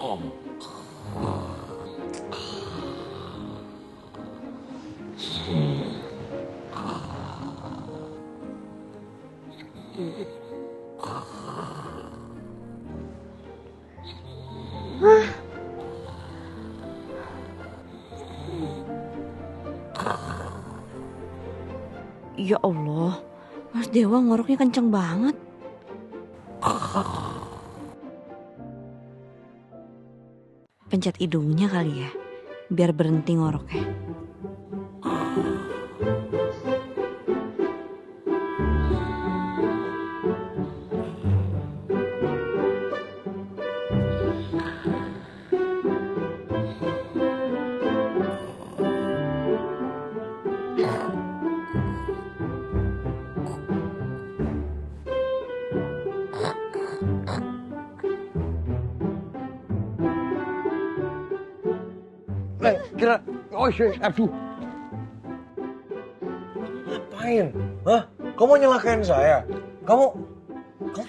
Ya Allah, Mas Dewa ngoroknya kenceng banget. Pencet hidungnya kali ya, biar berhenti ngoroknya. Kira, aduh. Ngapain? Hah? Kamu nyelakain saya? Kamu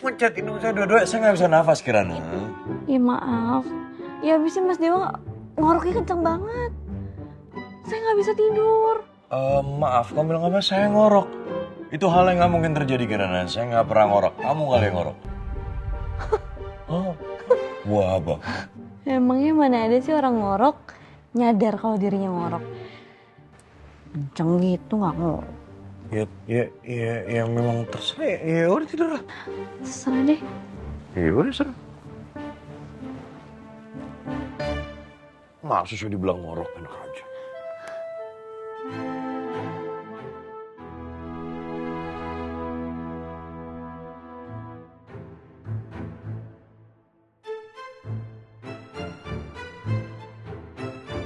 pencet hidung saya dua-dua, saya nggak bisa nafas Kirana. Ya maaf, ya abisnya Mas Dewa ngoroknya kenceng banget. Saya nggak bisa tidur. Maaf, kamu bilang apa? Saya ngorok. Itu hal yang nggak mungkin terjadi Kirana. Saya nggak pernah ngorok. Kamu kali yang ngorok. Oh, buah apa? Emangnya mana ada sih orang ngorok nyadar kalau dirinya ngorok. Kenceng gitu nggak ngorok. Ya memang terserah. Ya udah tidur lah. Terserah deh. Ya udah serah. Masa sih dibilang ngorok enak aja.